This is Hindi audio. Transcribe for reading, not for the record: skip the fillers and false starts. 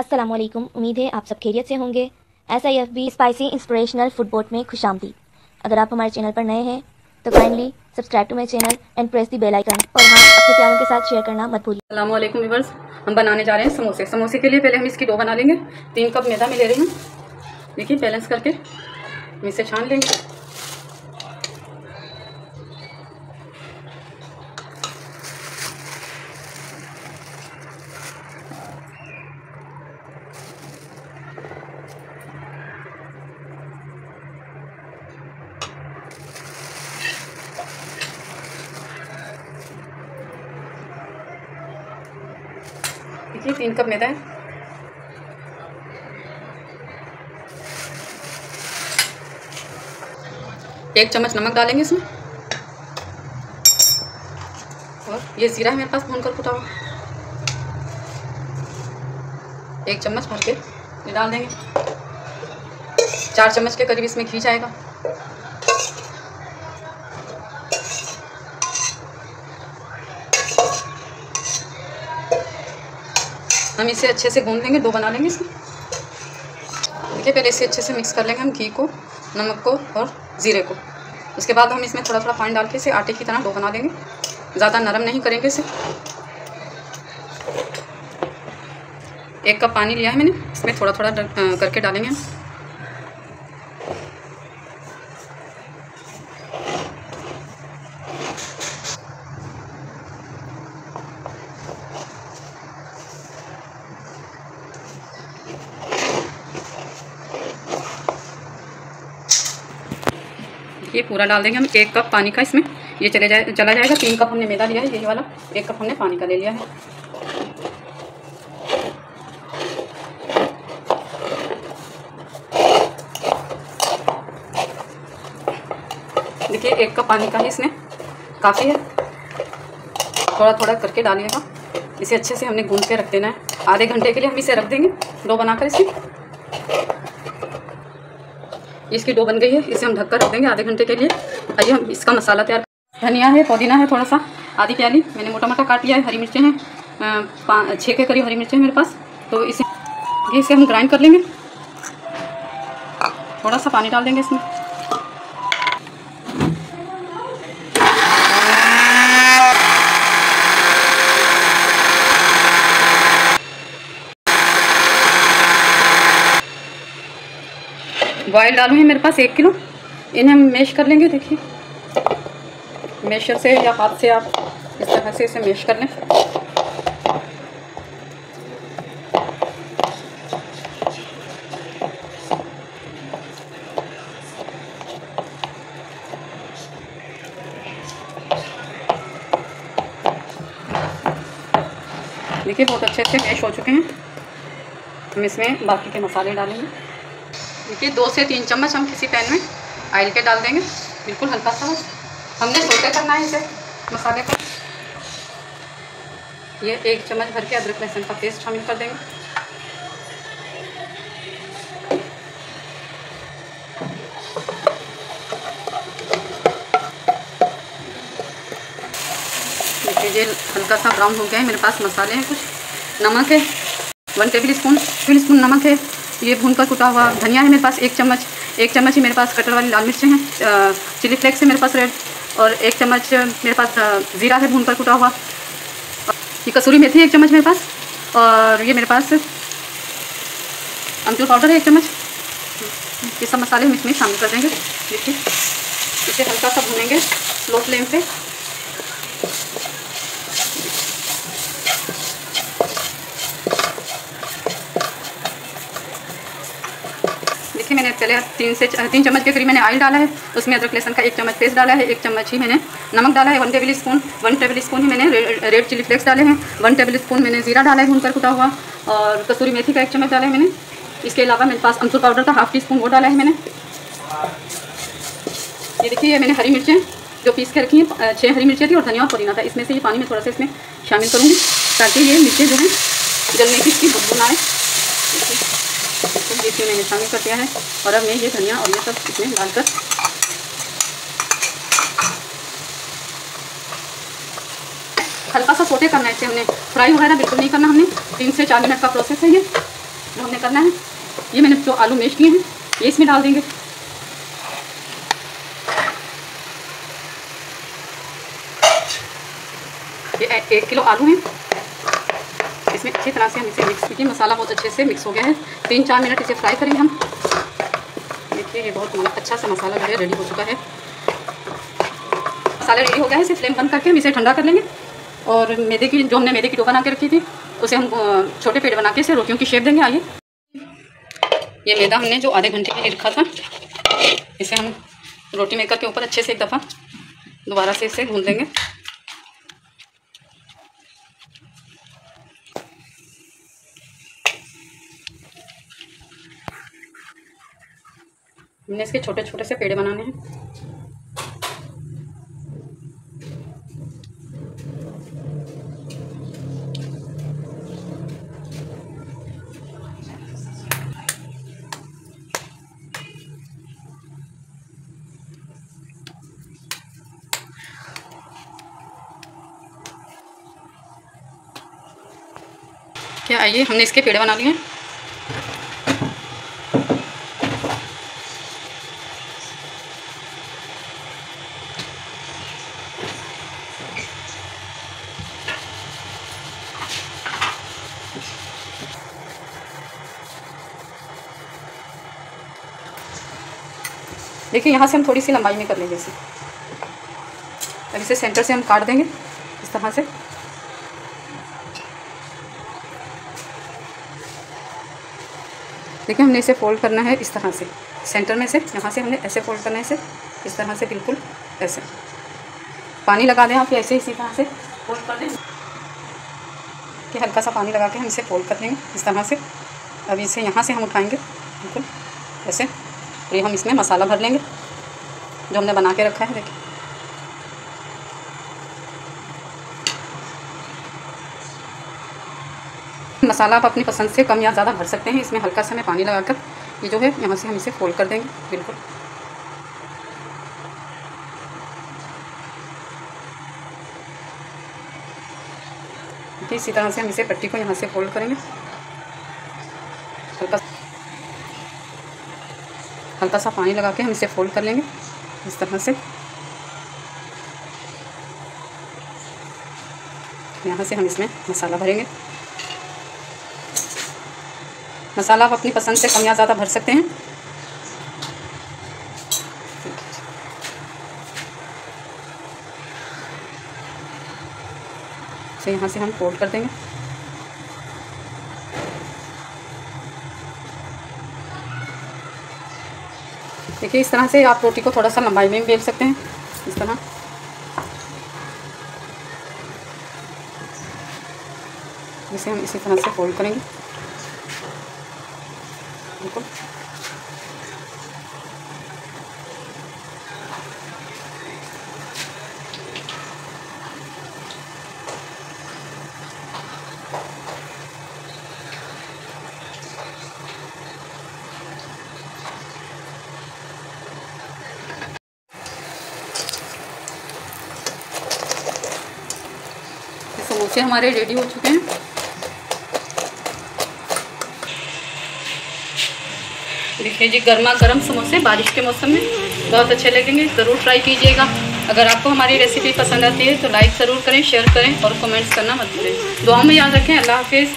अस्सलामुअलैकुम। उम्मीद है आप सब खैरियत से होंगे। SIFB spicy inspirational food boat में खुशामदीद। अगर आप हमारे चैनल पर नए हैं तो kindly subscribe to my channel and press the bell icon, और हाँ, अपने प्यारों के साथ शेयर करना मत भूलिए। अस्सलाम वालेकुम व्यूअर्स, हम बनाने जा रहे हैं समोसे। समोसे के लिए पहले हम इसकी डो बना लेंगे। 3 कप मैदा में ले रही हूँ। देखिए बैलेंस करके हम इसे छान लेंगे। देखिए 3 कप मैदा है। एक चम्मच नमक डालेंगे इसमें, और ये जीरा है मेरे पास भून कर कुटा हुआ, 1 चम्मच भर के ये डाल देंगे। 4 चम्मच के करीब इसमें घी जाएगा। हम इसे अच्छे से गूंद लेंगे, डो बना लेंगे इसमें। देखिए पहले इसे अच्छे से मिक्स कर लेंगे हम, घी को, नमक को और ज़ीरे को। उसके बाद हम इसमें थोड़ा थोड़ा पानी डाल के इसे आटे की तरह डो बना देंगे। ज़्यादा नरम नहीं करेंगे इसे। 1 कप पानी लिया है मैंने, इसमें थोड़ा थोड़ा करके डालेंगे हम। ये पूरा डाल देंगे हम, 1 कप पानी का इसमें ये चला जाएगा। 3 कप हमने मैदा लिया है, यही वाला। 1 कप हमने पानी का ले लिया है। देखिए 1 कप पानी का ही इसमें काफ़ी है। थोड़ा थोड़ा करके डालिएगा। इसे अच्छे से हमने गूंद के रख देना है। आधे घंटे के लिए हम इसे रख देंगे डो बनाकर। इसकी डो बन गई है, इसे हम ढककर रख देंगे आधे घंटे के लिए। आइए हम इसका मसाला तैयार। धनिया है, पुदीना है थोड़ा सा, आधी प्याली मैंने मोटा मोटा काट लिया है। हरी मिर्चें हैं, 6 के करीब हरी मिर्चें हैं मेरे पास। तो इसे हम ग्राइंड कर लेंगे। थोड़ा सा पानी डाल देंगे इसमें। बॉयल आलू है मेरे पास 1 किलो। इन्हें हम मैश कर लेंगे। देखिए मैशर से या हाथ से आप इस तरह से इसे मैश कर लें। देखिए बहुत अच्छे से मैश हो चुके हैं। हम इसमें बाकी के मसाले डालेंगे। देखिए 2 से 3 चम्मच हम किसी पैन में ऑयल के डाल देंगे, बिल्कुल हल्का सा। हमने सोटे करना है इसे मसाले को। ये 1 चम्मच भर के अदरक लहसुन का पेस्ट शामिल कर देंगे। देखिए ये हल्का सा ब्राउन हो गया है। मेरे पास मसाले हैं, कुछ नमक है 1 टेबल स्पून नमक है। ये भूनकर कुटा हुआ धनिया है मेरे पास 1 चम्मच ही मेरे पास कटर वाली लाल मिर्चें हैं। चिली फ्लेक्स है मेरे पास रेड, और 1 चम्मच मेरे पास ज़ीरा है भूनकर कुटा हुआ। ये कसूरी मेथी है 1 चम्मच मेरे पास, और ये मेरे पास अमचूर पाउडर है 1 चम्मच। ये सब मसाले हम इसमें शामिल कर देंगे। देखिए इसे हल्का सा भूनेंगे लो फ्लेम पे। मैंने पहले 3 चम्मच के करीब मैंने ऑयल डाला है। उसमें अदरक लहसुन का 1 चम्मच पेस्ट डाला है। 1 चम्मच ही मैंने नमक डाला है। 1 टेबल स्पून ही मैंने रेड चिली फ्लेक्स डाले हैं। 1 टेबल स्पून मैंने ज़ीरा डाला है भूनकर कुटा हुआ, और कसूरी मेथी का 1 चम्मच डाला है मैंने। इसके अलावा मेरे पास अमचूर पाउडर का 1/2 टीस्पून वो डाला है मैंने। ये देखिए मैंने हरी मिर्चें जो पीस के रखी हैं, 6 हरी मिर्चें थी और धनिया और पुदीना था। इसमें से ये पानी में थोड़ा सा इसमें शामिल करूँगी ताकि ये मिर्चें जो हैं जलने की इसकी बदबू ना आए। इसमें मैंने शामिल कर दिया है, और अब मैं ये धनिया और ये सब इसमें डालकर हल्का सा सोटे करना है। इसे हमने फ्राई वगैरह बिल्कुल नहीं करना। हमने 3 से 4 मिनट का प्रोसेस है ये। जो हमने करना है, ये मैंने जो आलू मैश किए हैं ये इसमें डाल देंगे। ये 1 किलो आलू है, इसमें अच्छी तरह से हम इसे मिक्स कीजिए। मसाला बहुत अच्छे से मिक्स हो गया है। 3-4 मिनट इसे फ्राई करेंगे हम। देखिए ये बहुत अच्छा सा मसाला जो है रेडी हो चुका है। मसाला रेडी हो गया है, इसे फ्लेम बंद करके हम इसे ठंडा कर लेंगे। और हमने मैदे की डो बना के रखी थी उसे हम छोटे पेड़ बना के इसे रोटियों की शेप देंगे। आइए, ये मैदा हमने जो आधे घंटे के लिए रखा था, इसे हम रोटी मेकर के ऊपर अच्छे से एक दफ़ा दोबारा से इसे गूंथ देंगे। हमने इसके छोटे छोटे से पेड़े बनाने हैं। क्या आइए, हमने इसके पेड़े बना लिए हैं। देखिए यहाँ से हम थोड़ी सी लंबाई में कर लेंगे इसे। अब इसे सेंटर से हम काट देंगे इस तरह से। देखिए हमने इसे फोल्ड करना है इस तरह से, सेंटर में से यहाँ से हमने ऐसे फोल्ड करना है इसे, इस तरह से बिल्कुल ऐसे। पानी लगा दें आप, ऐसे इसी तरह से फोल्ड कर दें कि हल्का सा पानी लगा के हम इसे फोल्ड कर देंगे इस तरह से। अब इसे यहाँ से हम उठाएंगे बिल्कुल ऐसे, और ये हम इसमें मसाला भर लेंगे जो हमने बना के रखा है। देखिए मसाला आप अपनी पसंद से कम या ज़्यादा भर सकते हैं। इसमें हल्का सा मैं पानी लगाकर ये जो है यहाँ से हम इसे फोल्ड कर देंगे बिल्कुल। देखिए इसी तरह से हम इसे पट्टी को यहाँ से फोल्ड करेंगे। हल्का सा पानी लगा के हम इसे फोल्ड कर लेंगे इस तरह से। यहाँ से हम इसमें मसाला भरेंगे। मसाला आप अपनी पसंद से कम या ज़्यादा भर सकते हैं। इसे यहाँ से हम फोल्ड कर देंगे। देखिए इस तरह से आप रोटी को थोड़ा सा लंबाई में भी बेल सकते हैं इस तरह। इसे हम इसी तरह से फोल्ड करेंगे बिल्कुल। समोसे हमारे रेडी हो चुके हैं। देखिए जी, गर्मा गर्म समोसे बारिश के मौसम में बहुत अच्छे लगेंगे, ज़रूर ट्राई कीजिएगा। अगर आपको हमारी रेसिपी पसंद आती है तो लाइक ज़रूर करें, शेयर करें और कमेंट्स करना मत भूलें। दुआ में याद रखें। अल्लाह हाफिज़।